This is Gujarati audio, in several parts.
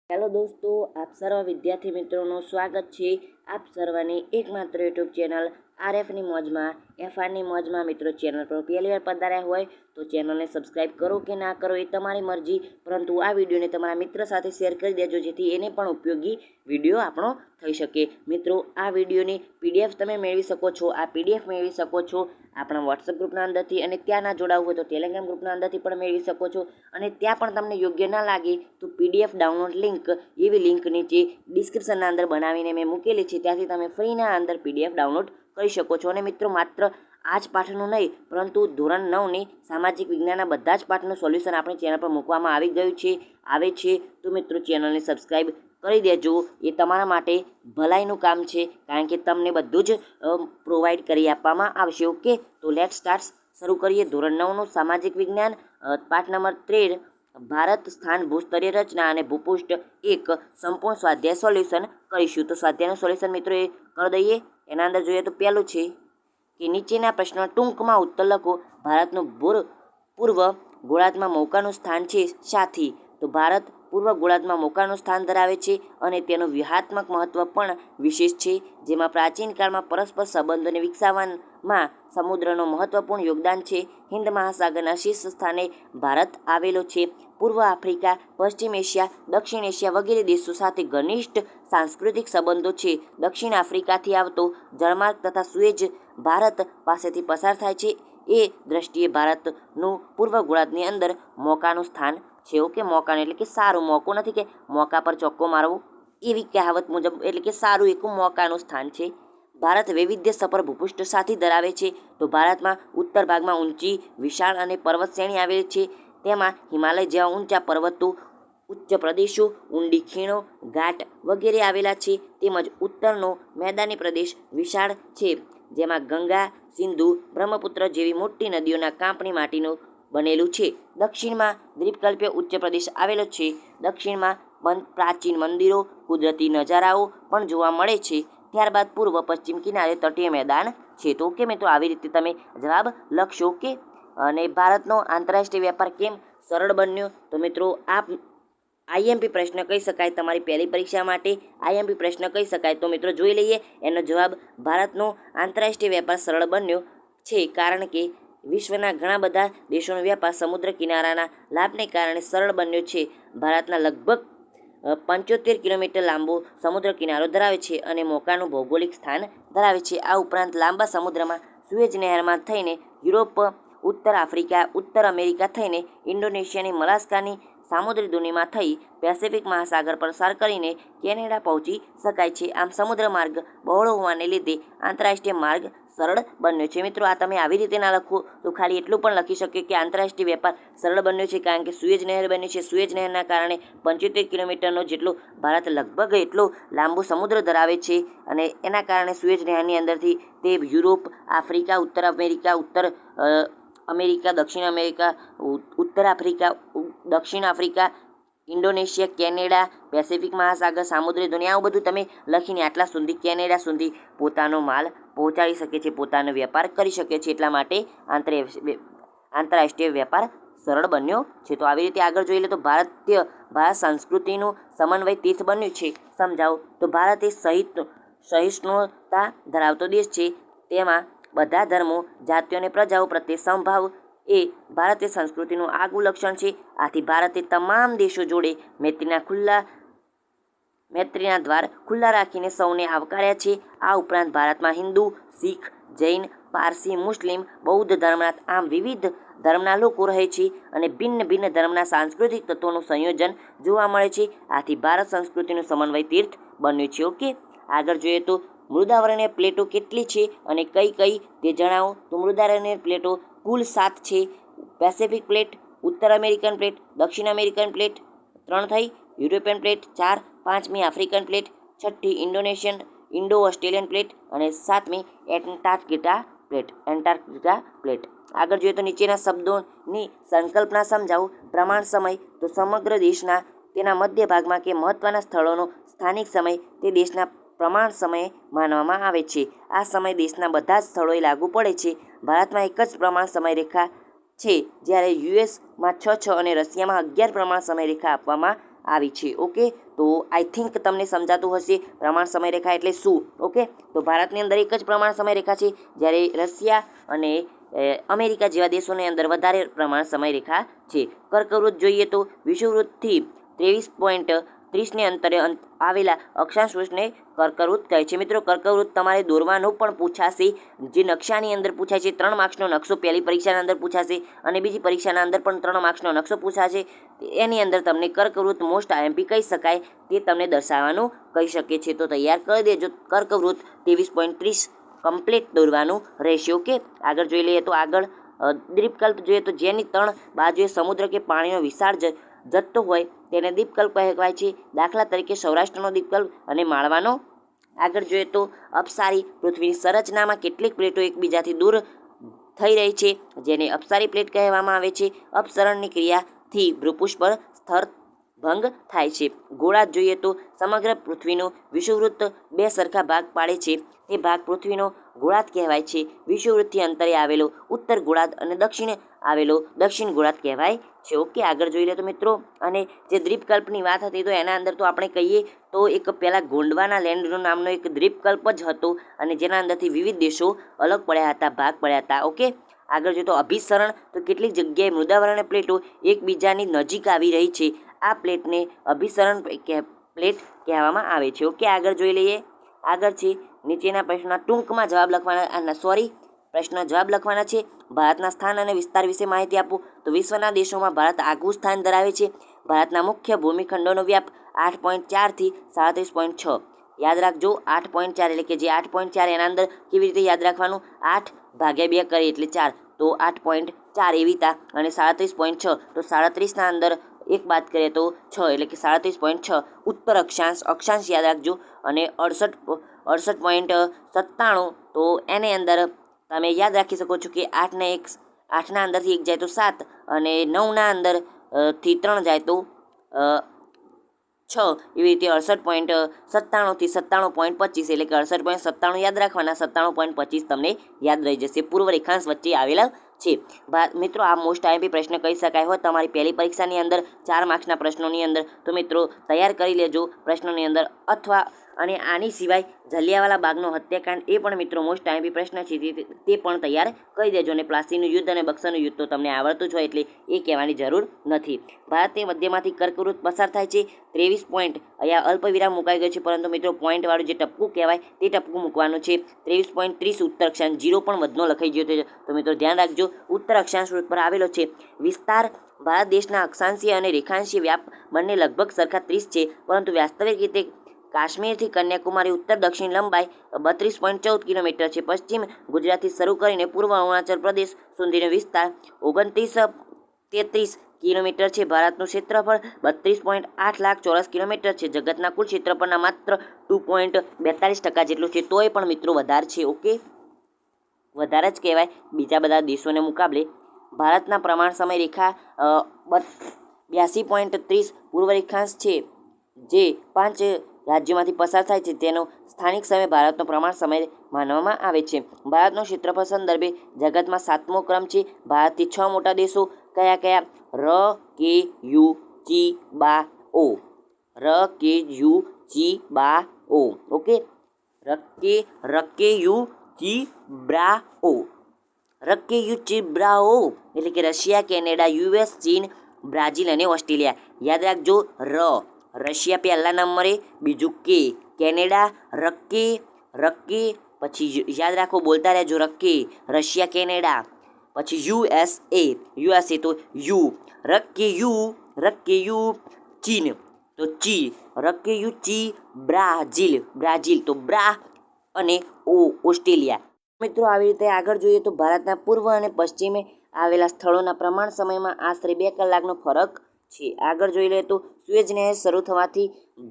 હેલો દોસ્તો, આપ સર્વ વિદ્યાર્થી મિત્રોનું સ્વાગત છે આપ સર્વની એકમાત્ર યુટ્યુબ ચેનલ આરએફની મોજમાં એફઆરની મોજમાં. મિત્રો, ચેનલ પર પહેલી વાર પધાર્યા હોય તો ચેનલને સબસ્ક્રાઇબ કરો કે ના કરો એ તમારી મરજી, પરંતુ આ વિડીયોને તમારા મિત્ર સાથે શેર કરી દેજો જેથી એને પણ ઉપયોગી વિડીયો આપણો થઈ શકે. મિત્રો, આ વિડીયોની પીડીએફ તમે મેળવી શકો છો. આ પીડીએફ મેળવી શકો છો આપણા વોટ્સઅપ ગ્રુપના અંદરથી, અને ત્યાં ના જોડાવવું હોય તો ટેલિગ્રામ ગ્રુપના અંદરથી પણ મેળવી શકો છો. અને ત્યાં પણ તમને યોગ્ય ના લાગે તો પીડીએફ ડાઉનલોડ લિંક એવી લિંક નીચે ડિસ્ક્રિપ્શનના અંદર બનાવીને મેં મૂકેલી છે, ત્યાંથી તમે ફ્રીના અંદર પીડીએફ ડાઉનલોડ કરી શકો છો. અને મિત્રો, માત્ર આ જ પાઠનું નહીં પરંતુ ધોરણ 9ની સામાજિક વિજ્ઞાનના બધા જ પાઠનું સોલ્યુશન આપણી ચેનલ પર મૂકવામાં આવે છે. તો મિત્રો, ચેનલને સબસ્ક્રાઈબ કરી દેજો. એ તમારા માટે ભલાઈનું કામ છે, કારણ કે તમને બધું જ પ્રોવાઈડ કરી આપવામાં આવશે. ઓકે, તો લેટ સ્ટાર્ટ. શરૂ કરીએ. ધોરણ 9નું સામાજિક વિજ્ઞાન, પાઠ નંબર 13, ભારત સ્થાન ભૂસ્તરીય રચના અને ભૂપૃષ્ઠ 1, સંપૂર્ણ સ્વાધ્યાય સોલ્યુશન કરીશું. તો સ્વાધ્યાયનું સોલ્યુશન મિત્રો એ કરી દઈએ. એના અંદર જોઈએ તો પહેલું છે કે નીચેના પ્રશ્નો ટૂંકમાં ઉત્તર લખો. ભારતનું પૂર્વ ગોળાર્ધમાં મોકાનું સ્થાન છે શાથી? તો ભારત પૂર્વ ગોળાર્ધમાં મોકાનું સ્થાન ધરાવે છે અને તેનું વ્યૂહાત્મક મહત્વ પણ વિશેષ છે, જેમાં પ્રાચીન કાળમાં પરસ્પર સંબંધોને વિકસાવવામાં સમુદ્રનો મહત્વપૂર્ણ યોગદાન છે. હિન્દ મહાસાગરના શીર્ષ સ્થાને ભારત આવેલો છે. પૂર્વ આફ્રિકા, પશ્ચિમ એશિયા, દક્ષિણ એશિયા વગેરે દેશો સાથે ઘનિષ્ઠ સાંસ્કૃતિક સંબંધો છે. દક્ષિણ આફ્રિકાથી આવતો જળમાર્ગ તથા સુએઝ ભારત પાસેથી પસાર થાય છે. એ દ્રષ્ટિએ ભારતનું પૂર્વ ગોળાર્ધની અંદર મોકાનું સ્થાન છે. ઓકે, મોકાનું એટલે કે સારું. મોકો નથી કે મોકા પર ચોક્કો મારવો, એવી કહાવત મુજબ, એટલે કે સારું એક મોકાનું સ્થાન છે. ભારત વૈવિધ્યસભર ભૂપૃષ્ઠ સાથે ધરાવે છે. તો ભારતમાં ઉત્તર ભાગમાં ઊંચી, વિશાળ અને પર્વત શ્રેણી આવેલી છે. તેમાં હિમાલય જેવા ઊંચા પર્વતો, ઉચ્ચ પ્રદેશો, ઊંડી ખીણો, ઘાટ વગેરે આવેલા છે. તેમજ ઉત્તરનો મેદાની પ્રદેશ વિશાળ છે, જેમાં ગંગા, સિંધુ, બ્રહ્મપુત્ર જેવી મોટી નદીઓના કાંપની માટીનું બનેલું છે. દક્ષિણમાં દ્વીપકલ્પીય ઉચ્ચ પ્રદેશ આવેલો છે. દક્ષિણમાં પ્રાચીન મંદિરો, કુદરતી નજારાઓ પણ જોવા મળે છે. ત્યારબાદ પૂર્વ પશ્ચિમ કિનારે તટીય મેદાન છે. તો ઓકે મિત્રો, આવી રીતે તમે જવાબ લખશો. ઓકે, અને ભારતનો આંતરરાષ્ટ્રીય વેપાર કેમ સરળ બન્યો? તો મિત્રો, આ આઈએમપી પ્રશ્ન કહી શકાય, તમારી પહેલી પરીક્ષા માટે આઈએમપી પ્રશ્ન કહી શકાય. તો મિત્રો, જોઈ લઈએ એનો જવાબ. ભારતનો આંતરરાષ્ટ્રીય વેપાર સરળ બન્યો છે કારણ કે વિશ્વના ઘણા બધા દેશોનો વેપાર સમુદ્ર કિનારાના લાભને કારણે સરળ બન્યો છે. ભારતના લગભગ 75 કિલોમીટર લાંબો સમુદ્ર કિનારો ધરાવે છે અને મોકાનું ભૌગોલિક સ્થાન ધરાવે છે. આ ઉપરાંત લાંબા સમુદ્રમાં સુએઝ નહેરમાં થઈને યુરોપ, ઉત્તર આફ્રિકા, ઉત્તર અમેરિકા થઈને ઇન્ડોનેશિયાની મલાસ્કાની સામુદ્રી દુનિયામાં થઈ પેસિફિક મહાસાગર પસાર કરીને કેનેડા પહોંચી શકાય છે. આમ સમુદ્ર માર્ગ બહોળો હોવાને લીધે આંતરરાષ્ટ્રીય માર્ગ સરળ બન્યો છે. મિત્રો, આ તમે આવી રીતે ના લખો તો ખાલી એટલું પણ લખી શકે કે આંતરરાષ્ટ્રીય વેપાર સરળ બન્યો છે કારણ કે સુએઝ નહેર બની છે. સુએઝ નહેરના કારણે 75 કિલોમીટરનો જેટલો ભારત લગભગ એટલો લાંબો સમુદ્ર ધરાવે છે, અને એના કારણે સુએઝ નહેરની અંદરથી તે યુરોપ, આફ્રિકા, ઉત્તર અમેરિકા, દક્ષિણ અમેરિકા, ઉત્તર આફ્રિકા, દક્ષિણ આફ્રિકા, ઇન્ડોનેશિયા, કેનેડા, પેસિફિક મહાસાગર, સામુદ્રી દુનિયા, આવું બધું તમે લખીને આટલા સુધી કેનેડા સુધી પોતાનો માલ પહોંચાડી શકે છે, પોતાનો વેપાર કરી શકે છે. એટલા માટે આંતરરાષ્ટ્રીય વેપાર સરળ બન્યો છે. તો આવી રીતે આગળ જોઈ લે તો ભારત સંસ્કૃતિનું સમન્વય તીર્થ બન્યું છે. સમજાવો. તો ભારત એ સહિષ્ણુતા ધરાવતો દેશ છે. તેમાં બધા ધર્મો, જાતિઓ અને પ્રજાઓ પ્રત્યે સમભાવ એ ભારતીય સંસ્કૃતિનું આગવું લક્ષણ છે. આથી ભારતે તમામ દેશો જોડે મૈત્રીના દ્વાર ખુલ્લા રાખીને સૌને આવકાર્યા છે. આ ઉપરાંત ભારતમાં હિન્દુ, શીખ, જૈન, પારસી, મુસ્લિમ, બૌદ્ધ ધર્મના આમ વિવિધ ધર્મના લોકો રહે છે અને ભિન્ન ભિન્ન ધર્મના સાંસ્કૃતિક તત્વોનું સંયોજન જોવા મળે છે. આથી ભારત સંસ્કૃતિનું સમન્વય તીર્થ બન્યું છે. ઓકે, આગળ જોઈએ તો મૃદાવરણીય પ્લેટો કેટલી છે અને કઈ કઈ તે જણાવો. તો મૃદાવરણીય પ્લેટો કુલ 7 છે. પેસિફિક પ્લેટ, ઉત્તર અમેરિકન પ્લેટ, દક્ષિણ અમેરિકન પ્લેટ 3 થઈ, યુરોપિયન પ્લેટ 4, 5મી આફ્રિકન પ્લેટ, 6ઠી ઇન્ડો ઓસ્ટ્રેલિયન પ્લેટ અને 7મી એન્ટાર્કટિકા પ્લેટ. આગળ જોઈએ તો નીચેના શબ્દોની સંકલ્પના સમજાવો. પ્રમાણ સમય, તો સમગ્ર દેશના તેના મધ્ય ભાગમાં કે મહત્વના સ્થળોનો સ્થાનિક સમય તે દેશના પ્રમાણ સમય માનવામાં આવે છે. આ સમય દેશના બધા જ સ્થળોએ લાગુ પડે છે. ભારતમાં એક જ પ્રમાણ સમયરેખા છે, જ્યારે યુએસમાં 6 અને રશિયામાં 11 પ્રમાણ સમયરેખા આપવામાં આવી છે. ઓકે, તો આઈ થિંક તમને સમજાતું હશે પ્રમાણ સમયરેખા એટલે શું. ઓકે, તો ભારતની અંદર એક જ પ્રમાણ સમયરેખા છે, જ્યારે રશિયા અને અમેરિકા જેવા દેશોની અંદર વધારે પ્રમાણ સમયરેખા છે. કર્કવૃત જોઈએ તો વિષુવવૃત્તથી 23.30ને અંતરે આવેલા અક્ષાંશ વૃત્તને કર્કવૃત કહે છે. મિત્રો, કર્કવૃત તમારે દોરવાનું પણ પૂછાશે, જે નકશાની અંદર પૂછાય છે. 3 માર્ક્સનો નકશો પહેલી પરીક્ષાના અંદર પૂછાશે અને બીજી પરીક્ષાના અંદર પણ 3 માર્ક્સનો નકશો પૂછાશે. એની અંદર તમને કર્કવૃત મોસ્ટ આઈએમપી કહી શકાય તે તમને દર્શાવવાનું કહી શકે છે. તો તૈયાર કરી દેજો. કર્કવૃત 23.30 કમ્પ્લીટ દોરવાનું રહેશે. ઓકે, આગળ જોઈ લઈએ તો આગળ દ્વીપકલ્પ જોઈએ તો જેની 3 બાજુએ સમુદ્ર કે પાણીનો વિશાળ જથ્થો હોય તેને દ્વીપકલ્પ કહેવાય છે. દાખલા તરીકે સૌરાષ્ટ્રનો દ્વીપકલ્પ અને માળવાનો. આગળ જોઈએ તો અપસારી પૃથ્વીની સંરચનામાં કેટલીક પ્લેટો એકબીજાથી દૂર થઈ રહી છે, જેને અપસારી પ્લેટ કહેવામાં આવે છે. અપસરણની ક્રિયાથી ભૂપૃષ્ઠ પર સ્તર ભંગ થાય છે. ગોળાર્ધ જોઈએ તો સમગ્ર પૃથ્વીનો વિષુવવૃત્ત 2 સરખા ભાગ પાડે છે. તે ભાગ પૃથ્વીનો ગોળાર્ધ કહેવાય છે. વિષુવવૃત્તથી અંતરે આવેલો ઉત્તર ગોળાર્ધ અને દક્ષિણે આવેલો દક્ષિણ ગોળાર્ધ કહેવાય છે. ઓકે, આગળ જોઈ લે તો મિત્રો, અને જે દ્વીપકલ્પની વાત હતી તો એના અંદર તો આપણે કહીએ તો એક પહેલાં ગોંડવાના લેન્ડનો નામનો એક દ્વીપકલ્પ જ હતો, અને જેના અંદરથી વિવિધ દેશો અલગ પડ્યા હતા, ભાગ પડ્યા હતા. ઓકે, આગળ જોઈએ તો અભિસરણ, તો કેટલીક જગ્યાએ મૃદાવરણ પ્લેટો એકબીજાની નજીક આવી રહી છે. આ પ્લેટને અભિસરણ પ્લેટ કહેવામાં આવે છે. ઓકે, આગળ જોઈ લઈએ. આગળ છે નીચેના પ્રશ્નના ટૂંકમાં જવાબ લખવાના. પ્રશ્ન જવાબ લખવાના છે. ભારતના સ્થાન અને વિસ્તાર વિશે માહિતી આપો. તો વિશ્વના દેશોમાં ભારત આગવું સ્થાન ધરાવે છે. ભારતના મુખ્ય ભૂમિખંડોનો વ્યાપ 8.4 થી 37.6. યાદ રાખજો, 8.4 એટલે કે જે 8.4 એના અંદર કેવી રીતે યાદ રાખવાનું, 8 ભાગ્યા 2 કરીએ એટલે 4, તો 8.4 એવી રીતના, અને 37.6 તો 37ના અંદર 1 બાદ કરીએ તો 6 એટલે કે 37.6. ઉત્તર અક્ષાંશ યાદ રાખજો, અને 68.97 તો એની અંદર તમે યાદ રાખી શકો છો કે 8ના અંદરથી 1 જાય તો 7, અને 9ના અંદર થી 3 જાય તો 6, એવી રીતે 68.97 થી 97.25 એટલે કે 68.97 યાદ રાખવાના. 97.25 તમને યાદ રહી જશે. પૂર્વ રેખાંશ વચ્ચે આવેલા છે. મિત્રો, આ મોસ્ટ આઈએમપી પ્રશ્ન કહી શકાય હોય તમારી પહેલી પરીક્ષાની અંદર 4 માર્ક્સના પ્રશ્નોની અંદર. તો મિત્રો તૈયાર કરી લેજો પ્રશ્નોની અંદર. અથવા અને આની સિવાય જલિયાવાલા બાગનો હત્યાકાંડ એ પણ મિત્રો મોસ્ટ આઈએમપી પ્રશ્ન છે, તે પણ તૈયાર કરી દેજો. અને પ્લાસીનું યુદ્ધ અને બક્સરનું યુદ્ધ તો તમને આવડતું જ હોય એટલે એ કહેવાની જરૂર નથી. ભારતની મધ્યમાંથી કર્કવૃત પસાર થાય છે. 23 પોઈન્ટ અહીંયા અલ્પવિરામ મુકાઈ ગયો છે, પરંતુ મિત્રો પોઈન્ટવાળું જે ટપકું કહેવાય તે ટપકું મૂકવાનું છે. 23.30 ઉત્તર અક્ષાંશ, 0 પણ વધનો લખાઈ ગયો છે. તો મિત્રો ધ્યાન રાખજો, ઉત્તર અક્ષાંશ વૃત્ત પર આવેલો છે. વિસ્તાર ભારત દેશના અક્ષાંશીય અને રેખાંશીય વ્યાપ બંને લગભગ સરખા 30 છે, પરંતુ વાસ્તવિક રીતે કાશ્મીરથી કન્યાકુમારી ઉત્તર દક્ષિણ લંબાઈ 32.14 કિલોમીટર છે. પશ્ચિમ ગુજરાતથી શરૂ કરીને પૂર્વ અરુણાચલ પ્રદેશ સુધીનો વિસ્તાર 2933 કિલોમીટર છે. ભારતનું ક્ષેત્રફળ 32.8 લાખ ચોરસ કિલોમીટર છે. જગતના કુલ ક્ષેત્રફળના માત્ર 2.42% જેટલું છે. તોય પણ મિત્રો વધારે છે. ઓકે, વધારે જ કહેવાય બીજા બધા દેશોને મુકાબલે. ભારતના પ્રમાણ સમય રેખા 82.30 પૂર્વ રેખાંશ છે, જે 5 રાજ્યોમાંથી પસાર થાય છે. તેનો સ્થાનિક સમય ભારતનો પ્રમાણ સમય માનવામાં આવે છે. ભારતનો ક્ષેત્રફળ સંદર્ભે જગતમાં 7મો ક્રમ છે. ભારતથી 6 મોટા દેશો કયા કયા? ર, કે, યુ, ચી, બા, ઓ. ર, કે, યુ, ચી, બા, ઓ. ઓકે, રકે, યુ, ચી, બ્રા, ઓ. રકે, યુ, ચી, બ્રા, ઓ એટલે કે રશિયા, કેનેડા, યુએસ, ચીન, બ્રાઝિલ અને ઓસ્ટ્રેલિયા. યાદ રાખજો, રશિયા પહેલા નંબરે, બીજું કે કેનેડા, રકે, પછી યાદ રાખો, બોલતા રહેજો, રકે, રશિયા, કેનેડા, પછી યુએસએ તો યુ, રકે યુ, ચીન તો ચી, રકે યુ, ચી, બ્રાઝિલ તો બ્રા, અને ઓસ્ટ્રેલિયા. મિત્રો આવી રીતે આગળ જોઈએ તો ભારતના પૂર્વ અને પશ્ચિમે આવેલા સ્થળોના પ્રમાણ સમયમાં આશરે 2 કલાકનો ફરક છે. આગળ જોઈ લઈએ તો સુએઝ નહેર શરૂ થવાથી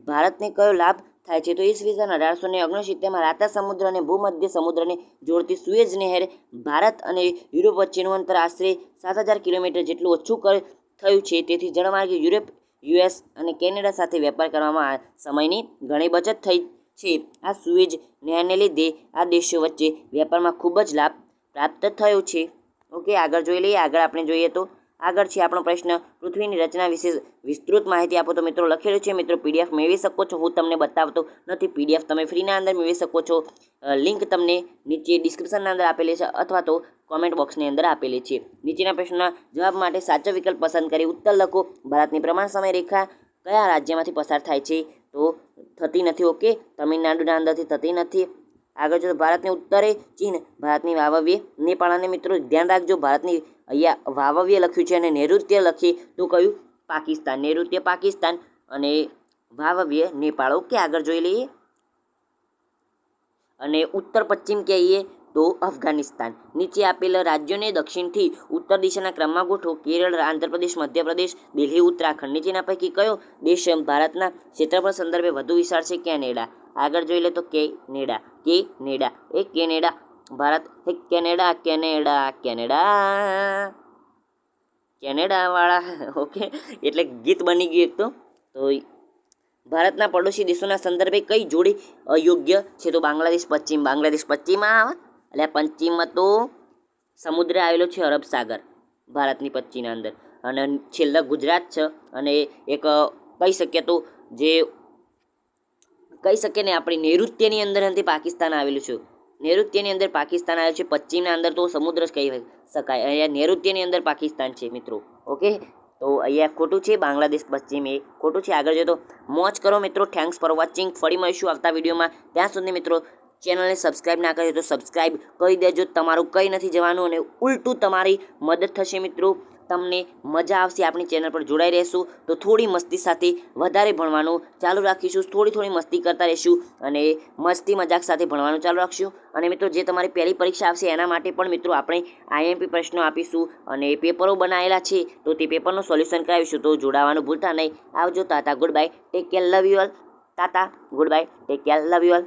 ભારતને કયો લાભ થાય છે? તો ઈસવીસન 1869માં રાતા સમુદ્ર અને ભૂમધ્ય સમુદ્રને જોડતી સુએઝ નહેર ભારત અને યુરોપ વચ્ચેનું અંતર આશરે 7000 કિલોમીટર જેટલું ઓછું થયું છે. તેથી જળમાર્ગે યુરોપ, યુએસ અને કેનેડા સાથે વેપાર કરવામાં સમયની ઘણી બચત થઈ છે. આ સુએઝ નહેરને લીધે આ દેશો વચ્ચે વેપારમાં ખૂબ જ લાભ પ્રાપ્ત થયો છે. ઓકે, આગળ જોઈ લઈએ. આગળ આપણે જોઈએ તો આગળ છે આપણો પ્રશ્ન, પૃથ્વીની રચના વિશે વિસ્તૃત માહિતી આપો. તો મિત્રો લખેલું છે મિત્રો, પીડીએફ મેળવી શકો છો. હું તમને બતાવતો નથી, પીડીએફ તમે ફ્રીના અંદર મેળવી શકો છો. લિંક તમને નીચે ડિસ્ક્રિપ્શનના અંદર આપેલી છે અથવા તો કોમેન્ટ બોક્સની અંદર આપેલી છે. નીચેના પ્રશ્નના જવાબ માટે સાચો વિકલ્પ પસંદ કરી ઉત્તર લખો. ભારતની પ્રમાણ સમય રેખા કયા રાજ્યમાંથી પસાર થાય છે? તો થતી નથી. ઓકે, તમિલનાડુના અંદરથી થતી નથી. આગળ જો ભારતની ઉત્તરે ચીન, ભારતની વાવવ્ય નેપાળ. અને મિત્રો ધ્યાન રાખજો, ભારતની અહીંયા વાવવ્ય લખ્યું છે અને નૈઋત્ય લખી તો કયું? પાકિસ્તાન. નૈઋત્ય પાકિસ્તાન અને વાવવ્ય નેપાળ. ઓકે, આગળ જોઈ લઈએ. અને ઉત્તર પશ્ચિમ કહીએ તો અફઘાનિસ્તાન. નીચે આપેલ રાજ્યોને દક્ષિણથી ઉત્તર દિશાના ક્રમમાં ગોઠવો. કેરળ, આંધ્રપ્રદેશ, મધ્યપ્રદેશ, દિલ્હી, ઉત્તરાખંડ. નીચેના પૈકી કયો દેશ ભારતના ક્ષેત્રફળ સંદર્ભે વધુ વિશાળ છે? કેનેડા. આગળ જોઈ લે તો કેનેડા. એ Canada Bharat, Canada Canada Canada Canada વાળા. ઓકે, એટલે ગીત બની ગયું એક તો. ભારતના પડોશી દેશોના સંદર્ભે કઈ જોડી અયોગ્ય છે? તો બાંગ્લાદેશ પશ્ચિમ. બાંગ્લાદેશ પશ્ચિમમાં આવે, એટલે પશ્ચિમમાં તો સમુદ્ર આવેલો છે, અરબ સાગર ભારતની પશ્ચિમના અંદર. અને છેલ્લા ગુજરાત છે. અને એક કહી શકીએ તો જે કહી શકીએ ને આપણી નૈઋત્યની અંદર નથી પાકિસ્તાન આવેલું છે. નૈઋત્યની અંદર પાકિસ્તાન આવેલું છે, પશ્ચિમના અંદર તો સમુદ્ર જ કહી શકાય. અહીંયા નૈઋત્યની અંદર પાકિસ્તાન છે મિત્રો. ઓકે, તો અહીંયા ખોટું છે, બાંગ્લાદેશ પશ્ચિમ એ ખોટું છે. આગળ જોઈએ તો મોજ કરો મિત્રો. Thanks for watching. ફરી મળીશું આવતા વિડીયોમાં. ત્યાં સુધી મિત્રો ચેનલને સબસ્ક્રાઈબ ના કરી તો સબસ્ક્રાઈબ કરી દેજો. તમારું કંઈ નથી જવાનું અને ઉલટું તમારી મદદ થશે મિત્રો. તમને મજા આવશે. આપણી ચેનલ પર જોડાઈ રહેશું તો થોડી મસ્તી સાથે વધારે ભણવાનું ચાલુ રાખીશું. થોડી મસ્તી કરતા રહીશું અને મસ્તી મજાક સાથે ભણવાનું ચાલુ રાખશું. અને મિત્રો જે તમારી પહેલી પરીક્ષા આવશે એના માટે પણ મિત્રો આપણે આઈએમપી પ્રશ્નો આપીશું અને પેપરો બનાવેલા છે તો તે પેપરનું સોલ્યુશન કરાવીશું. તો જોડાવાનું ભૂલતા નહીં. આવજો. Tata, good bye, take care, love you all. Tata, good bye, take care, love you all.